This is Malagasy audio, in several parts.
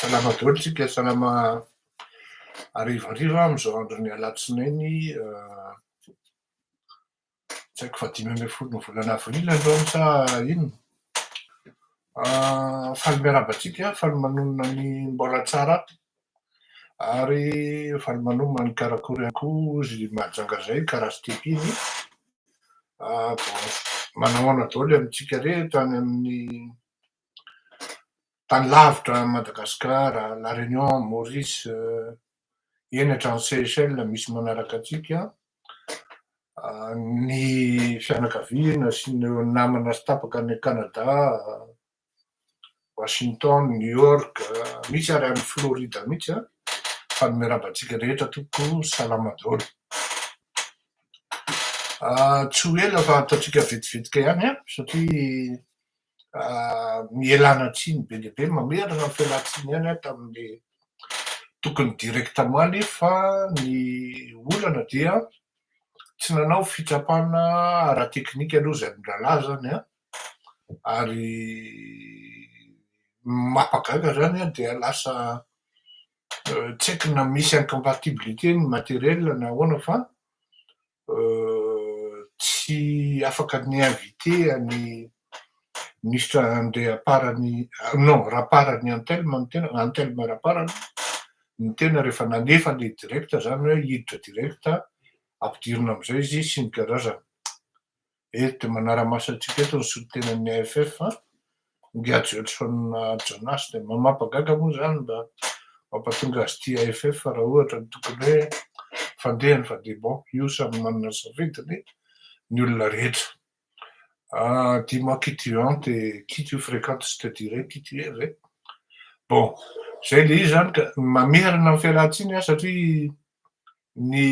Salama daholo tsika, salama harivariva am'izao andron'ny alatsinainy tsy haiko fa 5 ny volana avrila androany sa inona. Faly miarahaba antsika, faly manonona ny mbola tsara ary faly manomana ny karakory ihany koa zy mahajanga zay karaha sy tepiny. Manahoana daholo amintsika rehetra any amin'ny tany lavitra Madagasikara, La Réunion, Maurice, eny hatrany Seychelles misy manaraka antsika, ny fianakaviana sy ny namana sy tapaka any Canada, Washington, New York, misy ary any Florida mihitsy a, faly miarahaba antsika rehetra tompoko, salama daholo. Tsy ho ela fa ataontsika vetivetika ihany a, satria mielana tsiny be dia be, mamerina ny fialan-tsiny ihany a tamin'le tokony directement fa ny olana dia tsy nanao fitsapana ara-teknika aloha zay mirahalahy zany a, ary mampagaga zany a dia lasa tsy haiko na misy incompatibilité ny matériel na ahoana fa tsy afaka ny invité any ministre andeha aparany, non raparany Antelme raparany ny tena rehefa nanefa le directa zany hoe hiditra directa ampidirina am'izay izy sy ny karazany. Eto de manara-maso antsika eto ny solitenan'ny AFF Ngiato Johnson Jonas, de mampagaga moa zany mba mampatonga azy tia AFF raha ohatra ny tokony hoe fandehany fa de bon, io samy manana ny safidiny ny olona rehetra. Dis-moi qui tu es et qui tu fréquentes, je te dirai qui tu es ve. Bon, zay le izy zany ka mamerina ny fialan-tsiny a satria ny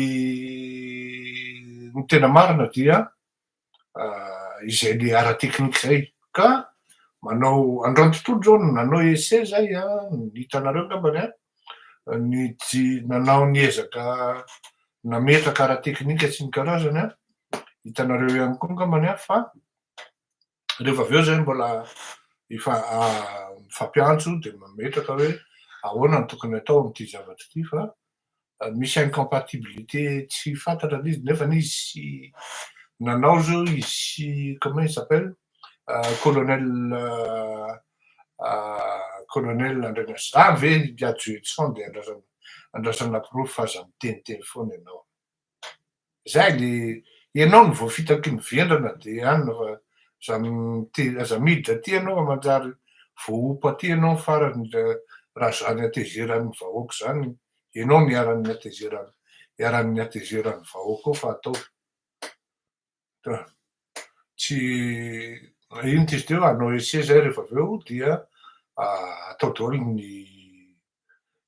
tena marina dia izay le ara-teknika zay, ka manao androany tontolo zao nanao essai zay a, hitanareo angambany a, nanao niezaka nametraka ara-teknika sy ny karazany a, hitanareo ihany koa angambany a, fa rehefa avy eo zay mbola mifampiantso de mametraka hoe ahoana ny tokony atao am'ty zavatra ty, fa misy incompatibilité tsy fantatra l'izy nefa izy sy nanao zao izy sy comment il s'appelle colonel ve Ngiato Johnson de andrasana profo fa aza miteniteny foana ianao. Zay le ianao no voafitaky ny vendrana de anina fa aza miditra aty ianao fa manjary voaompo aty ianao farany raha zany atezeran'ny vahoaka zany, ianao no iaran'ny atezeran'ny vahoaka ao fa atao. Tsy ino ty izy teo, hanao essai zay rehefa avy eo dia atao daholo ny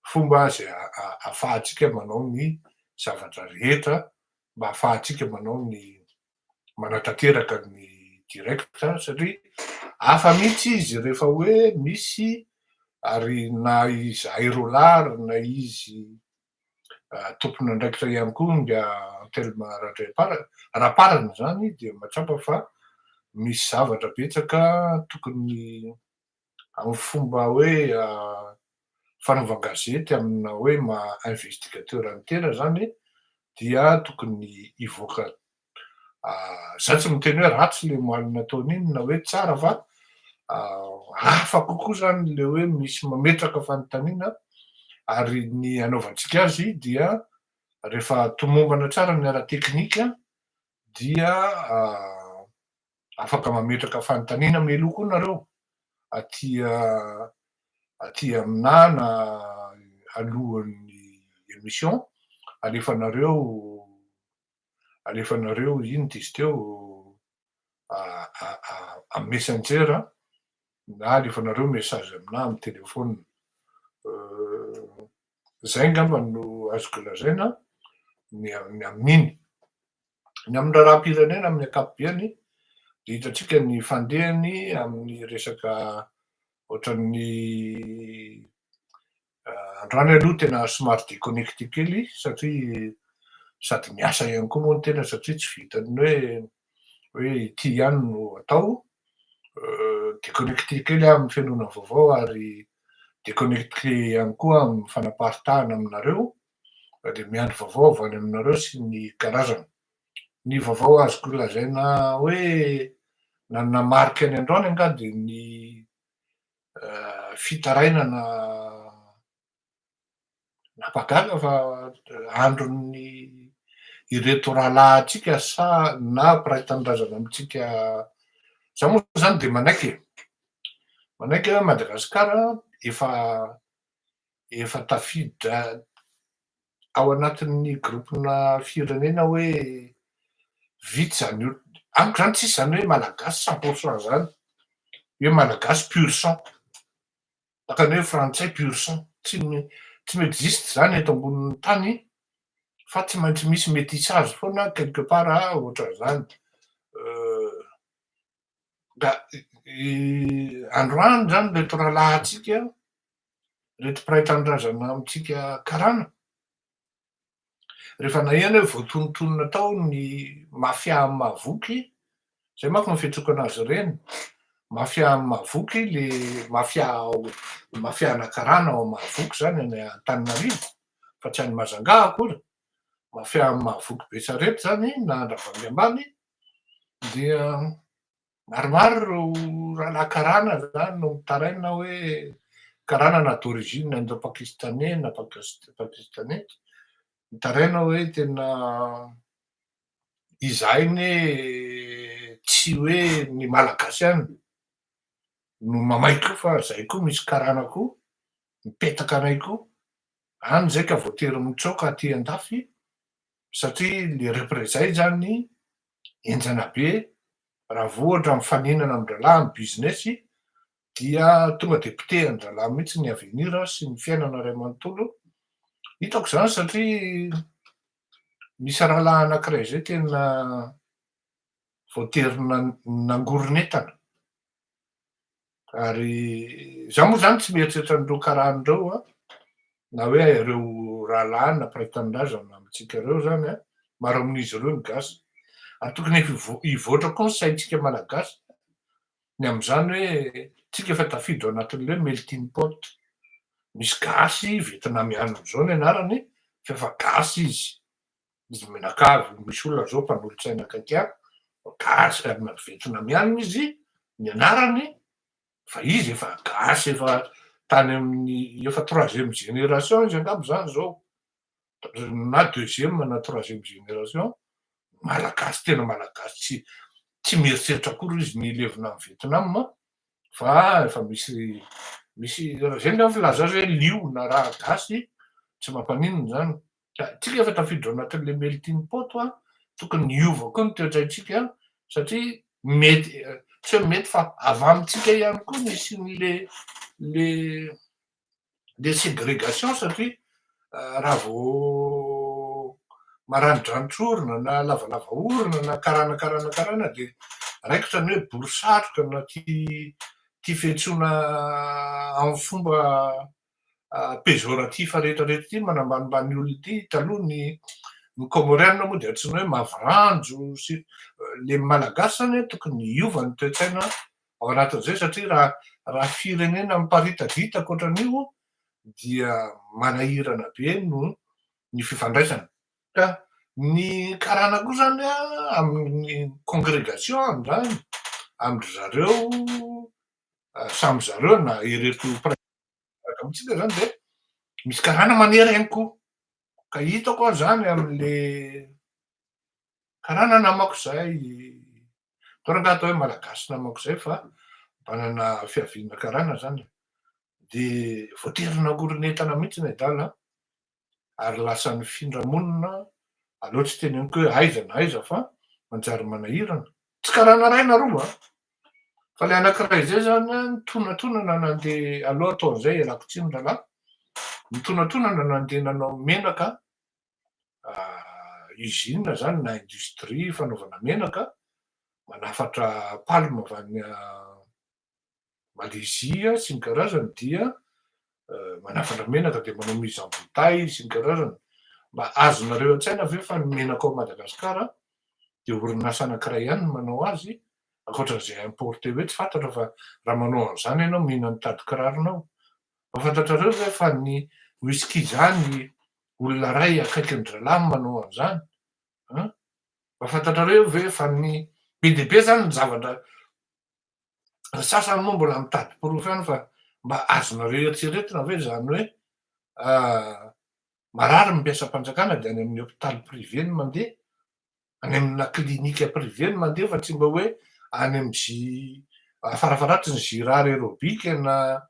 fomba zay ahafahantsika manao ny zavatra rehetra, mba ahafahantsika manao ny manatanteraka ny directa satria hafa mihitsy izy rehefa hoe misy ary na izy aérolard na izy tompon'andraikitra ihany koa Antelme raparany zany de mahatsapa fa misy zavatra betsaka tokony amin'ny fomba hoe fanaovan-gazety amina hoe investigateur interne zany dia tokony hivoaka. Zay tsy miteny hoe ratsy le moaly nataony na hoe tsara fa hafa kokoa zany le hoe misy mametraka fanontaniana ary ny anaovantsika azy dia rehefa tomombana tsara ny ara-teknika dia afaka mametraka fanontaniana mialoha koa nareo aty amina na alohan'ny émission alefanareo ino ty izy teo amy messenger na alefanareo message amina amy telefona. Zay ngamba no azoko lazaina ny amin'iny. Ny amin'ny raharaham-pirenena amin'ny ankapobeny de hitatsika ny fandehany amin'ny resaka ohatran'ny androany aloha tena somary déconnecté kely satria sady miasa ihany koa moa ny tena satria tsy vitany hoe ity ihany no atao, déconnecté kely amin'ny fiainona vaovao ary de connecté ihany koa amin'ny fanaparitahana aminareo de miandry vaovao avy any aminareo sy ny karazany. Ny vaovao azoko lazaina hoe nanana marika any androany angady ny fitarainana napagaga fa andron'ny ireto rahalahintsika sa na mpiray tanindrazana amitsika. Za moa zany de manaiky hoe Madagasikara efa tafiditra ao anatin'ny groupena firenena hoe vitsy zany io, amiko zany tsisy zany hoe malagasy 100% zany, hoe malagasy pur sang, tahakany hoe frantsay pur sang, tsy m'existe zany eto ambonin'ny tany fa tsy maintsy misy métissage foana quelque part ohatran'izany. Da androany zany reto rahalahintsika, reto mpiray tanindrazana amitsika karana, rehefa naheno hoe voatonontonona tao ny mafia amin'ny mahavoky, zay manko ny fiantsoako anazy ireny, mafia amin'ny mahavoky, le mafiana karana ao amin'ny mahavoky zany any Antananarivo fa tsy any Majunga akory, mafia amin'ny mahavoky Betsareto zany na Andravoahangy ambany, dia maromaro ro rahalahy karana zany no mitaraina hoe karana na d'origine indo-pakistanais na pakistanais, mitaraina hoe tena izainy hoe tsy hoe ny malagasy ihany no mamay koa fa zay koa misy karana koa mipetaka anay koa, any zay ka voatery mitsoaka aty andafy satria le représay zany enjana be raha vao ohatra mifaninana amin-dralahy amin'ny business dia tonga de pitehan-dralahy mihitsy ny avenir sy ny fiainana ray manontolo. Hitako zany satria misy rahalahy anankiray zay tena voatery nangoronetana, ary za moa zany tsy mieritreritra an'ireo karahan'ireo na hoe ireo rahalahy na mpiray tanindrazana amitsika ireo zany maro amin'izy ireo ny gasy, ary tokony hivoatra koa ny saintsika malagasy ny am'izany hoe tsika efa tafiditra ao anatin'le hoe melting pot, misy gasy vietnamiana zao ny anarany fa efa gasy izy menakavy, misy olona zao mpanolotsaina akaiky any gasy vietnamiana izy ny anarany fa izy efa gasy, efa tany amin'ny efa troisième génération izy angamba zany zao na deuxième na troisième génération, malagasy tena malagasy, tsy mieritreritra akory izy ny hilevina amin'ny Vietnam fa efa misy zay ny filaza azy hoe liona raha gasy tsy mampaninona zany. Tsika efa tafiditra ao anatin'le melting pot tokony hiova koa ny toe-draintsika satria mety tsy hoe mety fa avy amitsika ihany koa misy le ségrégation satria raha vao maranidranitra orona na lavalava orona na karana de raikitra ny hoe borisatroka na tia fiantsoana amin'ny fomba péjoratif rehetrarehetra ity manambanimbany olona ity. Taloha ny comoriana moa de antsoina hoe mavranjo sy le malagasy zany tokony hiova ny toe-tsaina ao anatin'izay satria raha firenena miparitadita ankoatran'io dia manahirana be no ny fifandraisana. Ka ny karana koa zany amin'ny congrégation zany amindry zareo samy zareo na ireto amitsika zany de misy karana manery ihany koa, ka hitako zany amin'le karana namako zay, toranga atao hoe malagasy namako zay fa manana fiaviana karana zany, de voatery nangoronetana mihitsy ny adala ary lasa nifindra monina, aleo tsy teneniko hoe aiza na aiza fa manjary manahirana, tsy karana ray na roa fa le anankiray zay zany nitonantonana nandeha aloha ataon'izay ialako tsiny ralahy, nitonantonana nandeha nanao menaka usine zany na industrie fanaovana menaka, manafatra palme avy any Malaisie sy ny karazany dia manafatra menaka de manao mise en bouteille sy ny karazany. Mba azonareo an-tsaina ve fa ny menaka ao Madagasikara de orinasa anankiray ihany no manao azy ankoatran'izay importé hoe tsy fantatra fa raha manao an'izany ianao mihina mitady kiraronao Mahafantatrareo ve fa ny whisky zany olona ray akaiky ny dralamo manao an'izany an. Mahafantatrareo ve fa ny be dia be zany ny zavatra ny sasany moa mbola mitady porofo ihany fa mba azonareo eritreretina ve zany hoe marary mampiasam-panjakana de any amin'ny hôpitaly privé no mandeha, any amina klinika privé no mandeha fa tsy mba hoe any am'zy farafaratriny Girard aérobike na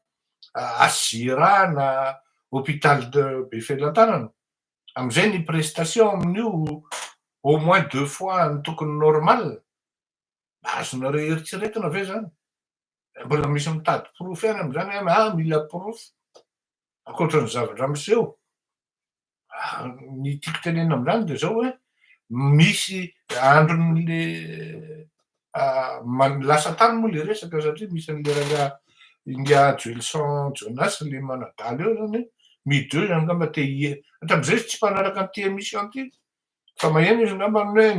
Asira na hôpitaly be felan-tanana. Am'izay ny prestation amin'io au moins 2 fois ny tokony normal. Azonareo eritreretina ve zany? Mbola misy mitady porofo ihany am'zany hoe mila porofo ankoatran'ny zavatra miseho. Ny tiako tenenina am'zany de zao hoe misy andron'le lasa-tany moa le resaka satria misy an'le Inga Joelson Jonas le manadaly eo zany mideux angamba te hatram'izay tsy mpanaraka an'ty émission ty fa maheno izy angambany hoe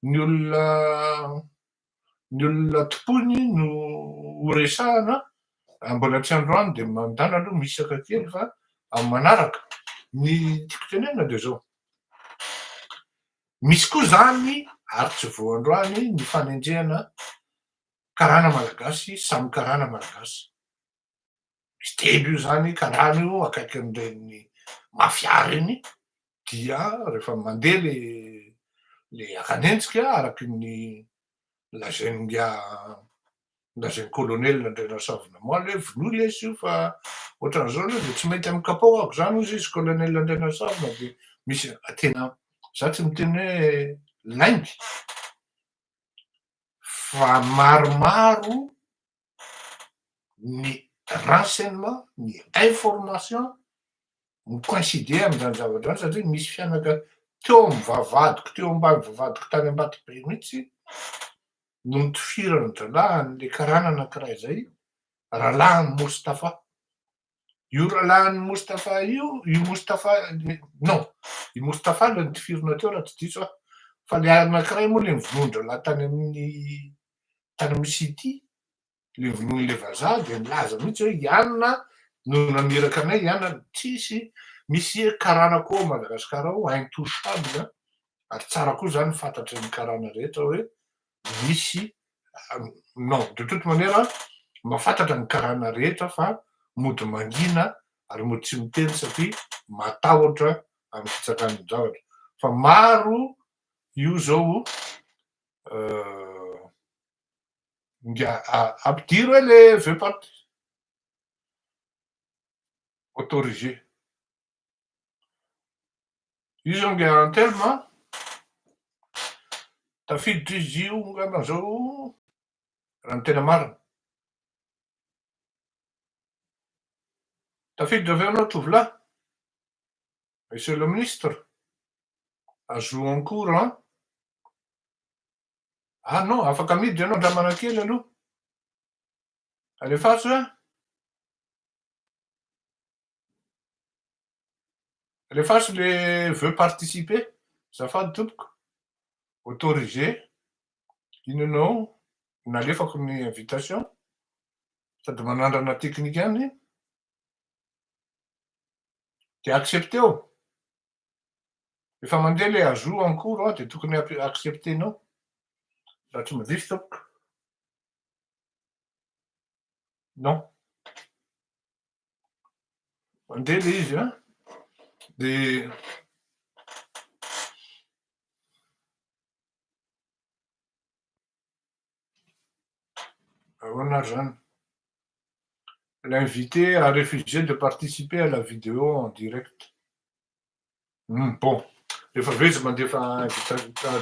ny olona tompony no horesahana mbola tsy androany de mandana aloha misaka kely fa manaraka. Ny tiako tenenina de zao misy koa zany ary tsy vao androany ny fanendrehana karana malagasy samy karana malagasy. Misy telo io zany karana io akaikin'ireny mafia reny dia rehefa mandeha le akanenjika araky ny lazainy colonel Andrinasavy Namoaly hoe vonoy lesy io fa ohatran'izao aloha de tsy mety am'kapao ako zany hozy izy colonel Andrinasavy na de misy tena za tsy miteny hoe laingy fa maromaro ny renseignement, ny information micoïncider am'zany zavatra zany satria misy fianaka teo am'vavadiko teo ambany vavadiko tany Ambatobe mihitsy no nitifirany dralahan'le karana anankiray zay Ralahan'i Mostafa. Io Ralahan'i Mostafa io, i Mostafa non, i Mostafa le nitifirina teo raha tsy diso aho, fa le anankiray moa le nivonon-dralahy tany amin'ny City, le vonon'le vazaha de nilaza mihitsy hoe ianona no namiraka anay, ianona tsisy misy karana koa ao Madagasikara ao intouchable ary tsara koa zany fantatry ny karana rehetra hoe misy non de toute manière mahafantatra ny karana rehetra fa mody mangina ary mody tsy miteny satria matahotra amin'ny fitsakan'ny zavatra fa maro io zao ampidiry hoe le veut pas autorisé. Io zao nge an-telma tafiditra izy io ngamba zao raha ny tena marina. Tafiditra avy anao tovolahy, monsieur le ministre, ajout en cours an. Ah non, afaka miditra ianao ndra manankely aloha. Alefaso hoe alefaso le veut participer, zafady tompoko, autorisé, inonao nalefako ny invitation sady manandrana teknika ihany de accepteo. Efa mandeha le ajout en cours de tokony acceptenao raha tsy madiso tompoko. Non. Mandeha le izy an de ahoana ary zany. L'invité a refusé de participer à la vidéo en direct. Bon, efa ve izy mandefa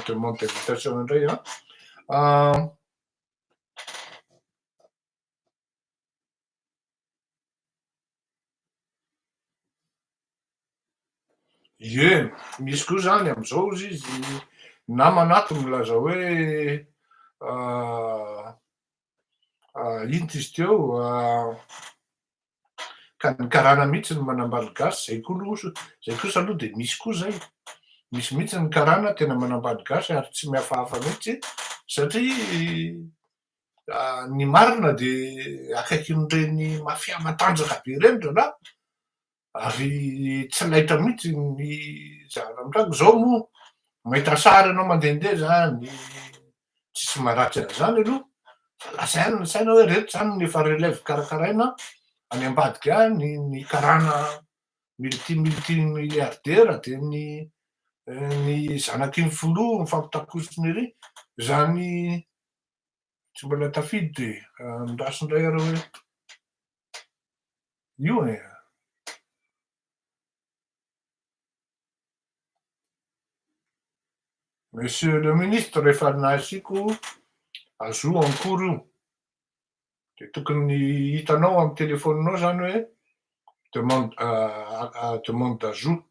demande d'invitation indray an. Ie, misy koa zany am'izao izy namana ato milaza hoe ino ty izy teo ka ny karana mihitsy no manambady gasy zay kosa aloha de misy koa zay. Misy mihitsy ny karana tena manambady gasy ary tsy mihafahafa mihitsy satria ny marina de akaikin'ireny mafia matanjaka be reny ralahy, ary tsy laitra mihitsy ny zava-mitranga. Zao moa mahita sary anao mandehandeha zany, tsisy maharatsy an'izany aloha, fa lasaina ny saina hoe reto zany ny efa relève karakaraina any ambadika any, ny karana multimilliardaire de ny zanaky ny foloa mifampitakosiny ery, zany tsy mbola tafidy de andrasindray areo hoe io e. Monsieur le ministre, rehefa nasiako ajout en cours io, de tokony hitanao amy telefoninao zany hoe demande d'ajout.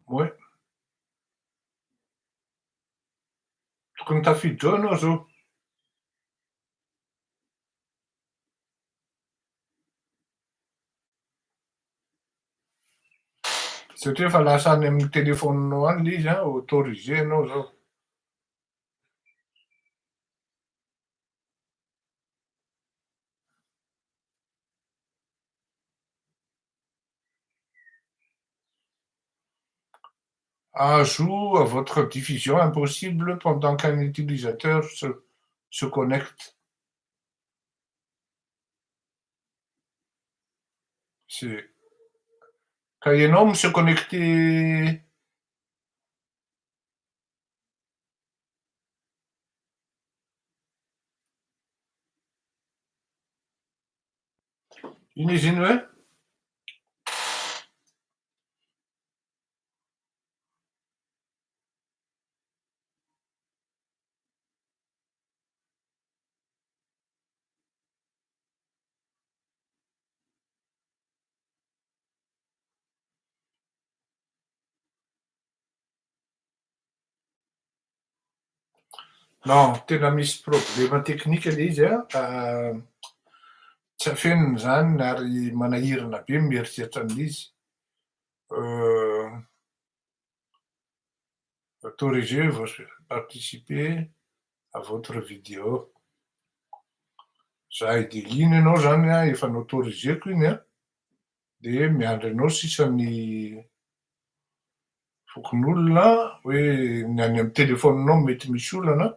Ouais. Tokony tafiditra eo anao zao. Satria efa lasa any amin'ny telefoninao any le izy autorisé anao zao. Ajout à votre diffusion impossible pendant qu'un utilisateur se connecte. C'est ka ianao mi se connecter. Ino izy iny hoe? Non, tena misy problema teknika le izy tsy afeniny zany ary manahirana be mieritreritra an'izy. Autorisé participer à votre vidéo. Za idelina ianao zany efa naautoriseko iny de miandry anao sisan'ny fokon'olona hoe ny any amy telefoninao mety misy olana,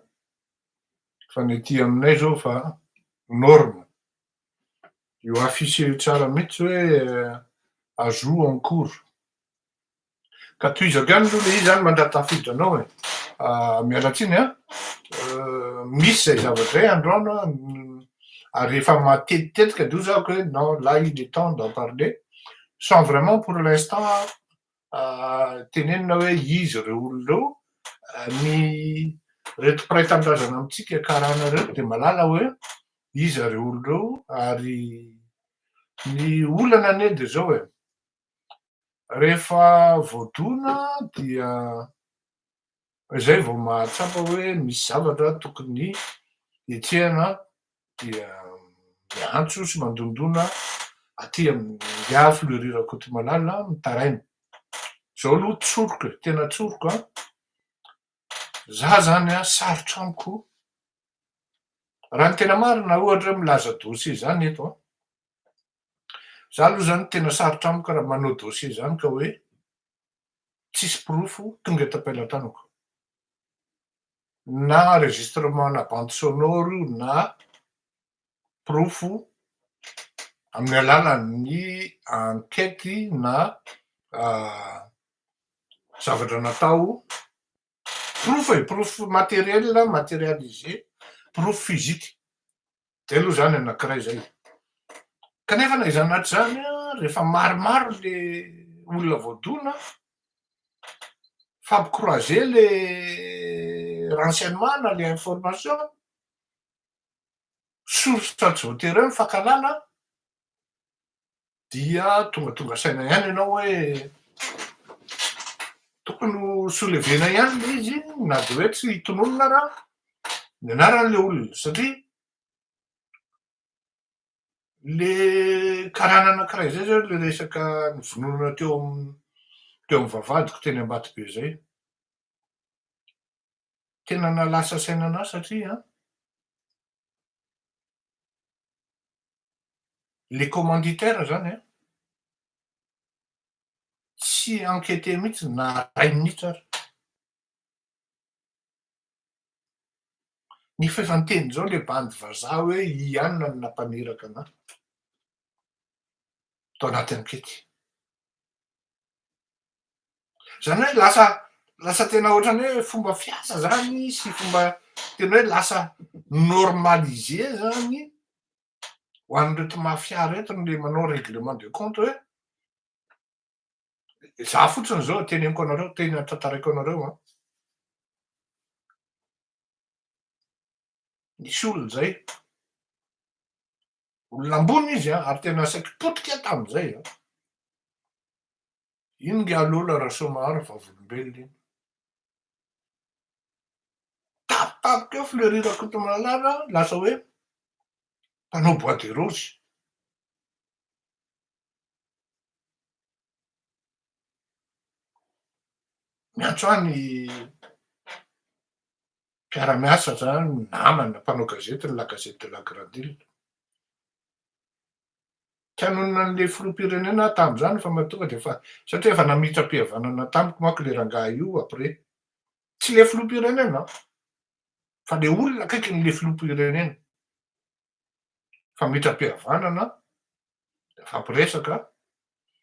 fa ny aty aminay zao fa norme. Io affiché tsara mihitsy hoe ajout en cours. Ka tohizako ihany aloha le izy zany mandra-tafiditra anao e. Miala tsiny misy zay zavatra zay androany ary efa matetitetika de io zako hoe non, là il est temps d'en parler, sans vraiment pour l'instant tenenina hoe izy reo olona reo, ny reto mpiray tanindrazana amitsika karana reto de malala hoe iza reo olo reo, ary ny olana anie de zao e, rehefa voadona dia zay vao mahatsapa hoe misy zavatra tokony etsehana dia miantso sy mandondona aty amin'ny afo le Rirakotomalala mitaraina. Zao aloha tsoriko e, tena tsoriko za zany sarotra amiko raha ny tena marina ohatra hoe milaza dossier zany eto za aloha zany tena sarotra amiko raha manao dossier zany ka hoe tsisy profo tonga eto am-pelatranako, na enregistrement na bande sonore na profo amin'ny alalan'ny enquête na zavatra natao, profo matériel matérialisé, profo physique. Zay aloha zany anankiray zay. Kanefa na iza anaty zany rehefa maromaro le olona voadona, fampicroiser le renseignement na le information, source tsy voatery hoe mifankalala, dia tonga saina ihany ianao hoe tokony ho solevena ihany le izy na de hoe tsy hitononona raha ny anaran'le olona, satria le karana anankiray zay zao le resaka nivononana teo teo amin'ny vavadiko teny Ambatobe zay. Tena nalasa sainanahy satria le commanditaire zany tsy enquêté mihitsy na ray minitra ary. Ny fefa niteny zao le bandy vazaha hoe Ianona no nampaniraka anahy tao anaty ankety. Zany hoe lasa tena ohatrany hoe fomba fiasa zany sy fomba tena hoe lasa normalisé zany ho an'ireto mafia reto le manao règlement de compte hoe za fotsiny zao teneniko anareo, teny tantaraiko anareo nisy olona zay olona ambony izy ary tena saika potika tam'izay iny nge alola Rasomahary vavolombelona iny. Tapitapika eo Fleury Rakotomalala lasa hoe mpanao bois de rose. Miantso any mpiara-miasa zany namana mpanao gazety ny La Gazette de la Grande Île. Kanonina an'le filoham-pirenena tam'izany fa mahatonga de fa satria efa namitra-pihavanana tamiko manko le rangahy io après. Tsy le filoham-pirenena fa le olona akaiky le filoham-pirenena. Fa mitra-pihavanana de fa ampiresaka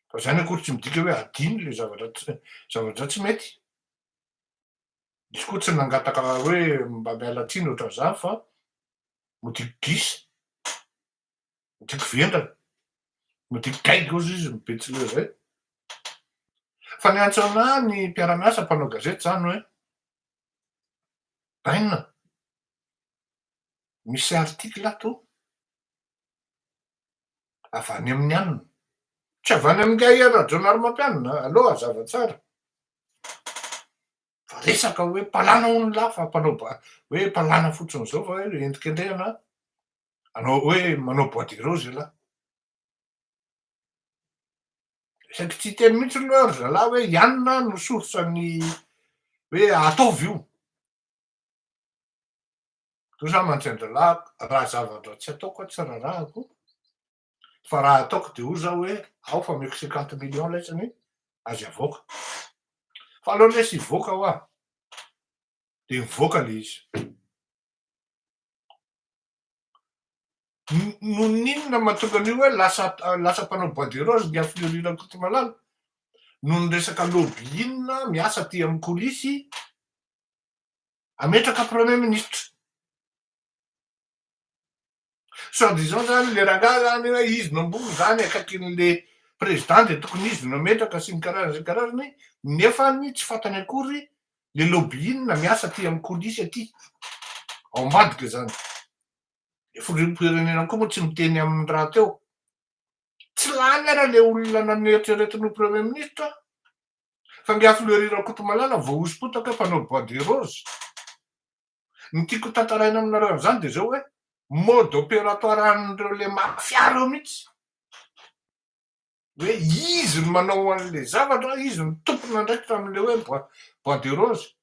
fa zany akory tsy midika hoe adino le zavatra tsy mety. Izy koa tsy nangataka hoe mba miala tsiny ohatran'izany fa modiko gisa, modiko vendrana, modiko gaigo ozy izy mibetsileo zay. Fa niantso anahy ny mpiara-miasa mpanao gazety zany hoe Bainina, misy article ato avy any amin'ny anina. Tsy avy any amin'ny Air Rajonaromampianina allo hazava tsara. Fa resaka hoe mpalana hono lahy fa mpanao hoe mpalana fotsiny zao fa hoe endrikendrehana anao hoe manao bois de rose lahy. Saingy tsy teny mihitsy aloha ry zalahy hoe Ianona no source-ny hoe ataovy io. To za mantsin-dralahy raha zavatra tsy ataoko tsy rarahako fa raha ataoko de hoy zaho hoe ao fa omeko 50 millions laitsany azy avoaka. Fa aloha lesy hivoaka hoaho de mivoaka le izy. No ninona mahatonga an'io hoe lasa mpanao bois de rose ny Fleury Rakotomalala no ny resaka lobby inona miasa aty amin'ny kolisy ametraka premier ministre. Soi-disant zany le rangahy zany hoe izy no ambony zany akaikin'le président de tokony izy no ametraka sy ny karazany nefa tsy fantany akory le lobby inona miasa aty amin'ny kolisy aty ao ambadika zany. Le filoham-pirenena koa moa tsy miteny amin'ny raha teo. Tsy lany ara le olona naneritreretin'o premier ministre fa nge Fleury Rakotomalala vao hosipotaka mpanao bois de rose. Ny tiako tantaraina aminareo amin'izany de zao hoe mode opératoire an'ireo le mafia reo mihitsy. Hoe izy no manao an'le zavatra, izy no tompona andraikitra amin'le hoe bois de rose.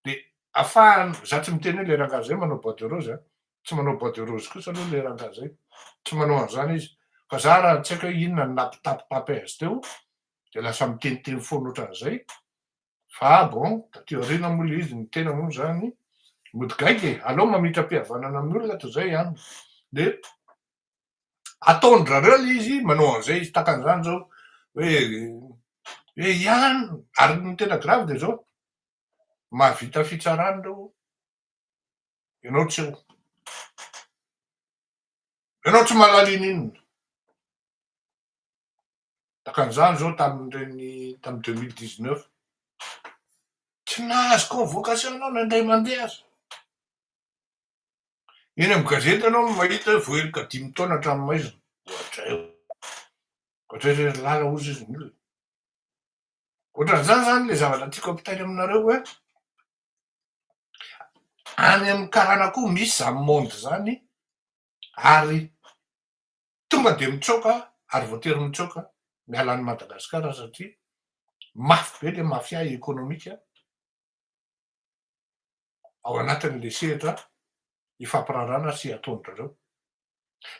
De afahany za tsy miteny hoe le rangahy zay manao bois de rose tsy manao bois de rose kosa aloha le rangahy zay. Tsy manao an'izany izy. Fa za raha tsy haiko hoe inona no nampitapitapy azy teo de lasa miteniteny foana ohatran'izay. Fa bon, taty aoriana moa le izy ny tena moa zany modigaika alao mamitra-pihavanana amin'olona toy zay ihany. De ataony rareo le izy manao an'izay izy takan'izany zao hoe ihany ary ny tena grave de zao mahavita fitsarana reo ianao tsy eo. Ianao tsy mahalala ininona. Takan'izany zao tamin'ny 2019 tsy nahazo convocation nandray mandeha aza. Eny amin'ny gazety ianao no mahita hoe voaheloka 5 taona hatramin'maizina. Ohatra eo. Ohatra hoe lala ozy izy ny olona. Ohatran'izany zany le zavatra tiako ampitaina aminareo hoe any amin'ny karana koa misy zany monde zany ary tonga de mitsoaka ary voatery mitsoaka miala any Madagasikara satria mafy be le mafia ekonomika ao anatin'le sehatra ifampirarana sy ataondra reo.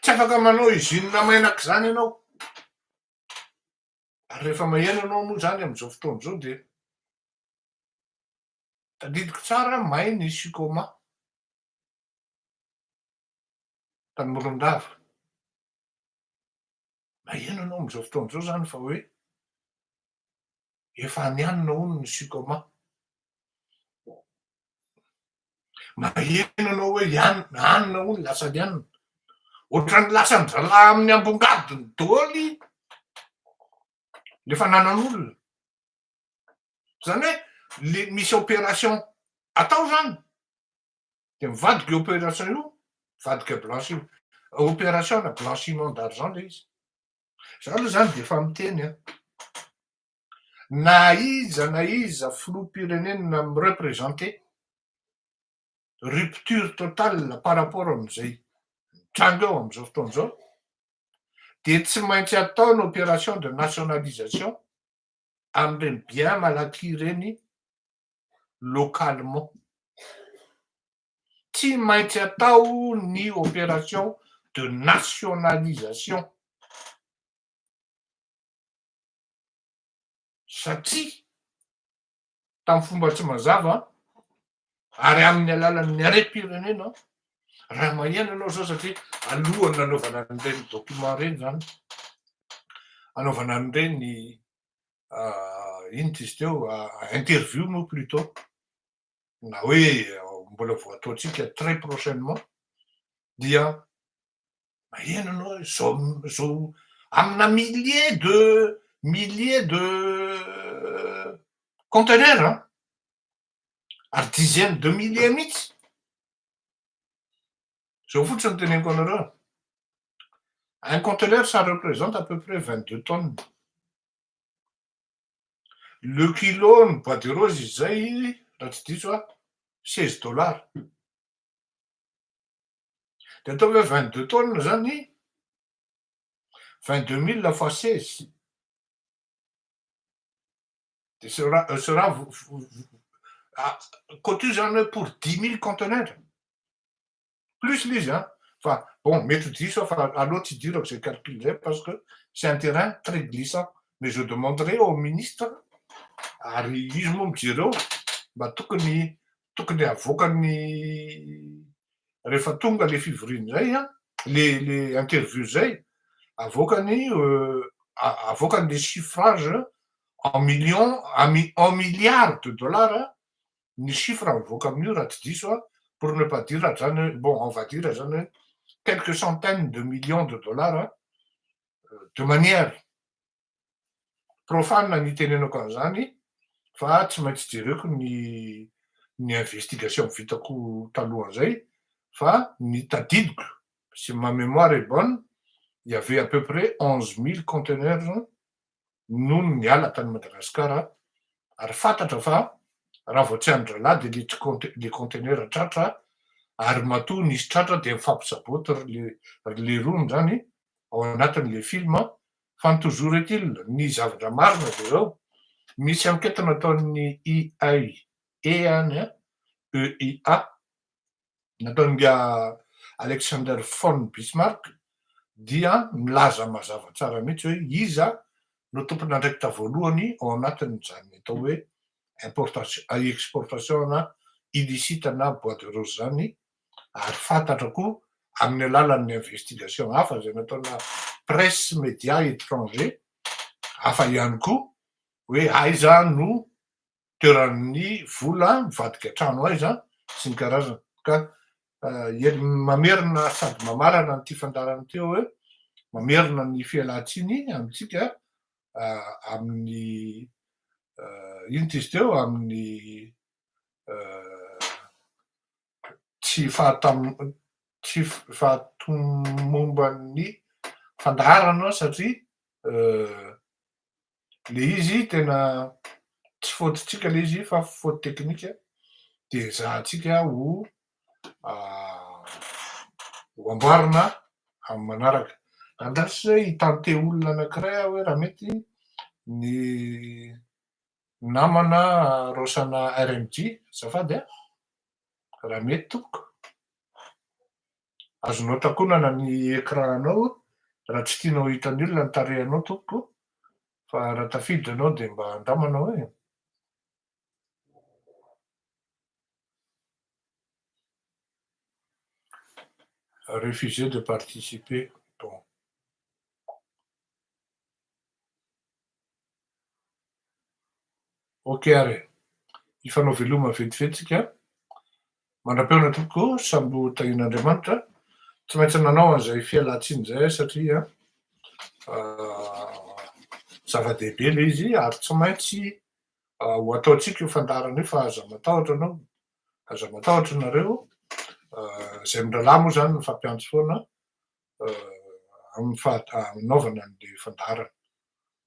Tsy afaka manao izinina mainaka zany ianao. Ary rehefa maheno anao moa zany am'izao fotoana zao de tadidiko tsara mahay nisy coma tany Morondava. Maheno anao am'izao fotoana zao zany fa hoe efa anianina hono ny sykoma. Maheno anao hoe anina hono lasa lianina. Ohatrany lasa nizalahy amin'ny ambongady ny dôly le fananan'olona. Zany hoe le misy opération atao zany de mivadika opération io, mivadika opération na blanchiment d'argent le izy. Za aloha zany de efa miteny na iza filoham-pirenena mireprésenter rupture totale par rapport am'izay tranga eo am'izao fotoana zao de tsy maintsy atao ny opération de nationalisation am'ireny bien malaky ireny localement. Tsy maintsy atao ny opération de nationalisation satria tamin'ny fomba tsy mazava ary amin'ny alalan'ny arem-pirenena raha maheno anao zao satria alohany nanaovana an'ireny document reny zany anaovana an'ireny ino izy teo interview moa plutôt na hoe mbola vao ataontsika très prochainement dia maheno anao zao amina milliers de conteneurs ary dizaines de milliers mihitsy. Zao fotsiny teneniko anareo. Un conteneur ça représente à peu près 22 tonnes. Le kilo ny bois de rose izay raha tsy diso $16. De ataovy hoe 22 tonnes zany 22 000 fois 16 de sera cotu zany pour 10 000 conteneurs. Plus l'izy enfin bon mety diso fa aleo tsy dirako zay calcul zay parce que c'est un terrain très glissant. Mais je demanderai au ministre ary izy moa mijereo mba tokony avoakany rehefa tonga le fivoriana zay le interview zay avoakany les chiffrages en milliards de dollars ny chiffre avoaka amin'io raha tsy diso pour ne pas dire zany bon on va dire zany quelques centaines de millions de dollars de manière profane ny tenenako an'izany fa tsy maintsy jereko ny investigation vitako talohan'izay fa ny tadidiko si ma mémoire est bonne il y avait à peu près 11 000 conteneurs no niala tany Madagasikara ary fantatra fa raha vao tsy andralahy de le conteneur tratra ary matoa nisy tratra de mifampisaboty le rony zany ao anatin'le film fa toujours est-il ny zavatra marina de zao misy enquête nataon'ny EIA nataon'ny Alexander von Bismarck dia milaza mazava tsara mihitsy hoe iza no tompon'andraikitra voalohany ao anatin'izany atao hoe exportation illicite na bois de rose zany ary fantatra koa amin'ny alalan'ny investigation hafa zay nataona presse média étranger hafa ihany koa hoe aiza no toeran'ny vola mivadika trano aiza sy ny karazany ka mamerina sady mamarana nyity fandarana teo hoe mamerina ny fialan-tsiny amitsika amin'ny ino izy teo amin'ny tsy fahatomomban'ny fandarana satria le izy tena tsy fautitsika le izy fa faute technique de zahatsika ho amboarina amin'ny manaraka andrasy hoe hitante olona anankiray hoe raha mety ny namana raosana RMG, azafady a, raha mety tompoko. Azonao takonana ny écran-nao raha tsy tianao hitan'ny olona ny tarehinao tompoko, fa raha tafiditra anao de mba andamanao e. Refuser de participer. Bon. Ok are, hifanao veloma vetivety tsika. Mandrapeona tompoko samby ho tahin'Andriamanitra. Tsy maintsy nanao an'izay fialan-tsiny zay satria zava-dehibe le izy ary tsy maintsy ho ataontsika io fandarana io fa aza matahotra anao, aza matahotra nareo. Zay mirahalahy moa zany ny fampiantso foana amin'ny hanaovana an'le fandarana.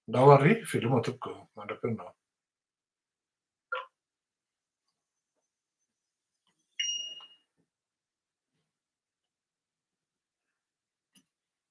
Ndao ary veloma tompoko, mandrapeonao.